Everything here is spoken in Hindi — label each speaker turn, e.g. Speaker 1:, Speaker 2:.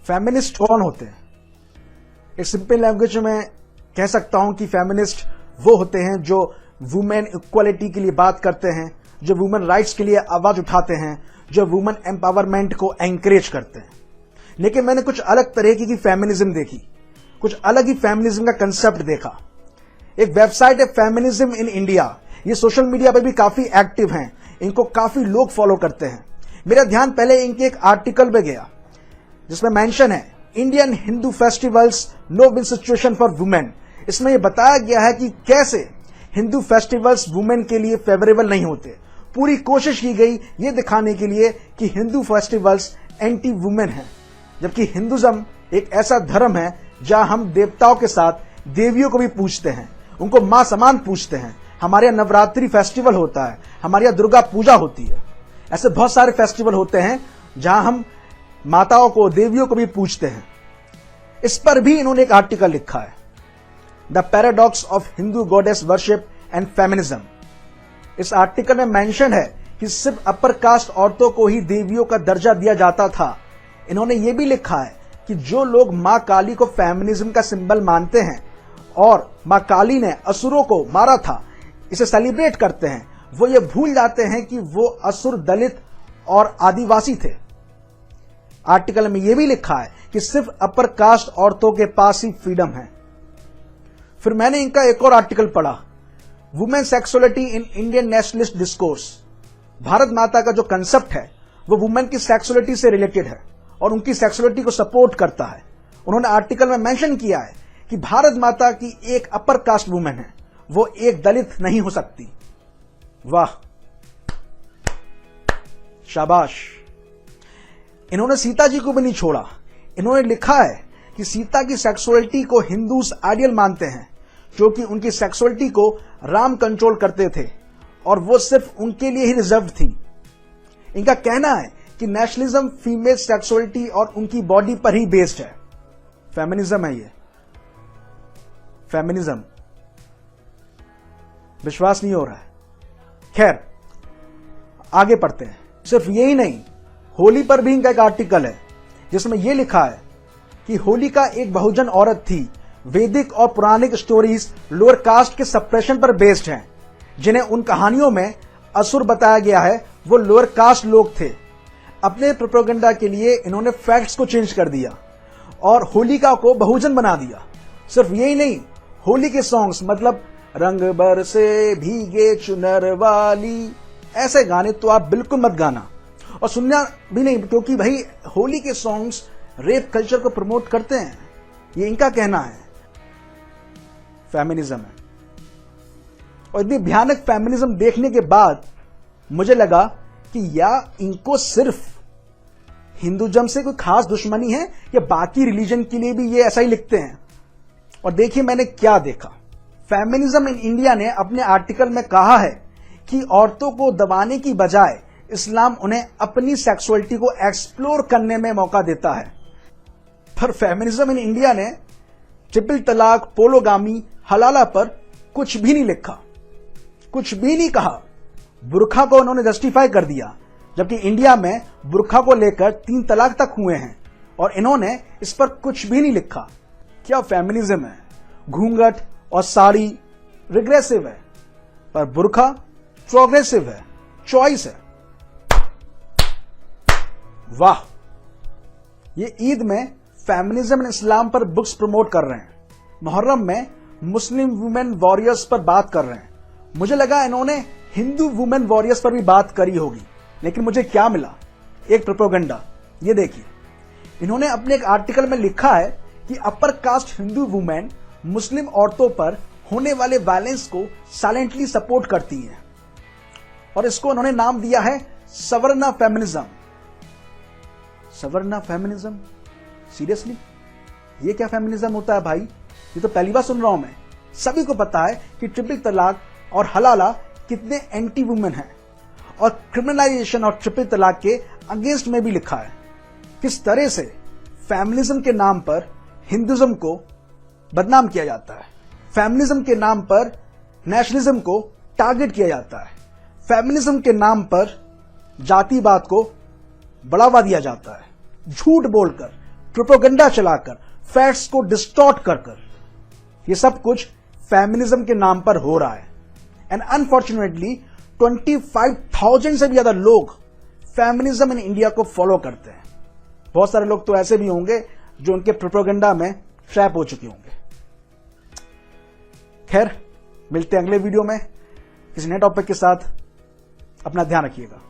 Speaker 1: फेमिनिस्ट कौन होते हैं? एक सिंपल लैंग्वेज में कह सकता हूं कि फेमिनिस्ट वो होते हैं जो वुमेन इक्वालिटी के लिए बात करते हैं, जो वुमेन राइट्स के लिए आवाज उठाते हैं, जो वुमेन एम्पावरमेंट को एंकरेज करते हैं। लेकिन मैंने कुछ अलग तरीके की फेमिनिज्म देखी, कुछ अलग ही फेमिनिज्म का कंसेप्ट देखा। एक वेबसाइट है फेमिनिज्म इन इंडिया, ये सोशल मीडिया पर भी काफी एक्टिव हैं, इनको काफी लोग फॉलो करते हैं। मेरा ध्यान पहले इनके एक आर्टिकल पे गया जिसमें मेंशन है Indian Hindu festivals no win situation for women. इसमें यह बताया गया है कि कैसे हिंदू फेस्टिवल्स वुमेन के लिए फेवरेबल नहीं होते। पूरी कोशिश की गई ये दिखाने के लिए कि हिंदू फेस्टिवल्स एंटी वुमेन हैं, जबकि हिंदुज्म एक ऐसा धर्म है जहां हम देवताओं के साथ देवियों को भी पूजते हैं, उनको मां समान पूजते हैं। हमारे यहाँ नवरात्रि फेस्टिवल होता है, हमारे यहाँ दुर्गा पूजा होती है। ऐसे बहुत सारे फेस्टिवल होते हैं जहां हम माताओं को, देवियों को भी पूजते हैं। इस पर भी इन्होंने एक आर्टिकल लिखा है, the paradox of Hindu goddess worship and feminism. इस आर्टिकल में मेंशन है कि सिर्फ अपर कास्ट औरतों को ही देवियों का दर्जा दिया जाता था। इन्होंने ये भी लिखा है कि जो लोग मां काली को फेमिनिज्म का सिंबल मानते हैं और मां काली ने असुरों को मारा था, इसे सेलिब्रेट करते हैं, वो ये भूल जाते हैं कि वो असुर दलित और आदिवासी थे। आर्टिकल में यह भी लिखा है कि सिर्फ अपर कास्ट औरतों के पास ही फ्रीडम है। फिर मैंने इनका एक और आर्टिकल पढ़ा, women sexuality in Indian nationalist discourse. Bharat माता का जो कंसेप्ट है वो वुमेन की सेक्सुअलिटी से रिलेटेड है और उनकी सेक्सुअलिटी को सपोर्ट करता है। उन्होंने आर्टिकल में मेंशन किया है कि भारत माता की एक अपर कास्ट वुमेन है, वो एक दलित नहीं हो सकती। वाह, शाबाश। इन्होंने सीता जी को भी नहीं छोड़ा। इन्होंने लिखा है कि सीता की सेक्सुअलिटी को हिंदूज आइडियल मानते हैं, क्योंकि उनकी सेक्सुअलिटी को राम कंट्रोल करते थे और वो सिर्फ उनके लिए ही रिजर्व थी। इनका कहना है कि नेशनलिज्म फीमेल सेक्सुअलिटी और उनकी बॉडी पर ही बेस्ड है। फेमिनिज्म है ये, फेमिनिज्म। विश्वास नहीं हो रहा है। खैर, आगे पढ़ते हैं। सिर्फ यही नहीं, होली पर भी इनका एक आर्टिकल है जिसमें यह लिखा है कि होलिका एक बहुजन औरत थी। वैदिक और पौराणिक स्टोरीज लोअर कास्ट के सप्रेशन पर बेस्ड हैं। जिन्हें उन कहानियों में असुर बताया गया है वो लोअर कास्ट लोग थे। अपने प्रोपेगेंडा के लिए इन्होंने फैक्ट्स को चेंज कर दिया और होलिका को बहुजन बना दिया। सिर्फ यही नहीं, होली के सॉन्ग्स मतलब रंग बरसे भीगे चुनर वाली, ऐसे गाने तो आप बिल्कुल मत गाना और सुनना भी नहीं, क्योंकि भाई होली के सॉन्ग्स रेप कल्चर को प्रमोट करते हैं। ये इनका कहना है। फेमिनिज्म है। और इतनी भयानक फेमिनिज्म देखने के बाद मुझे लगा कि या इनको सिर्फ हिंदुज्म से कोई खास दुश्मनी है या बाकी रिलीजन के लिए भी ये ऐसा ही लिखते हैं। और देखिए मैंने क्या देखा। फेमिनिज्म इन इंडिया ने अपने आर्टिकल में कहा है कि औरतों को दबाने की बजाय इस्लाम उन्हें अपनी सेक्सुअलिटी को एक्सप्लोर करने में मौका देता है। पर फेमिनिज्म इन इंडिया ने ट्रिपल तलाक, पोलोगामी, हलाला पर कुछ भी नहीं लिखा, कुछ भी नहीं कहा। बुर्खा को उन्होंने जस्टिफाई कर दिया, जबकि इंडिया में बुर्खा को लेकर 3 तलाक तक हुए हैं और इन्होंने इस पर कुछ भी नहीं लिखा। क्या फेमिनिज्म है? घूंघट और साड़ी रिग्रेसिव है, पर बुर्खा प्रोग्रेसिव है, चॉइस है। वाह, ये ईद में फेमिनिज्म एंड इस्लाम पर बुक्स प्रमोट कर रहे हैं, मुहर्रम में मुस्लिम वुमेन वॉरियर्स पर बात कर रहे हैं। मुझे लगा इन्होंने हिंदू वुमेन वॉरियर्स पर भी बात करी होगी, लेकिन मुझे क्या मिला? एक प्रोपेगेंडा। ये देखिए, इन्होंने अपने एक आर्टिकल में लिखा है कि अपर कास्ट हिंदू वुमेन मुस्लिम औरतों पर होने वाले वायलेंस को साइलेंटली सपोर्ट करती हैं और इसको उन्होंने नाम दिया है Savarna feminism. Savarna feminism? Seriously? ये क्या फेमिनिज्म होता है भाई? ये तो पहली बार सुन रहा हूं मैं। सभी को पता है कि ट्रिपल तलाक और हलाला कितने एंटी वुमेन हैं और क्रिमिनलाइजेशन और ट्रिपल तलाक के अगेंस्ट में भी लिखा है। किस तरह से फेमिनिज्म के नाम पर हिंदुज्म को बदनाम किया जाता है, फेमिनिज्म के नाम पर नेशनलिज्म को टारगेट किया जाता है, फेमिनिज्म के नाम पर जातिवाद को बढ़ावा दिया जाता है। झूठ बोलकर प्रोपेगेंडा चलाकर, फैक्ट्स को डिस्टॉर्ट कर कर, ये सब कुछ फेमिनिज्म के नाम पर हो रहा है। एंड अनफॉर्चुनेटली 25,000 से भी ज्यादा लोग फेमिनिज्म इन इंडिया को फॉलो करते हैं। बहुत सारे लोग तो ऐसे भी होंगे जो उनके प्रोपेगेंडा में ट्रैप हो चुके होंगे। खैर, मिलते हैं अगले वीडियो में किसी नए टॉपिक के साथ। अपना ध्यान रखिएगा।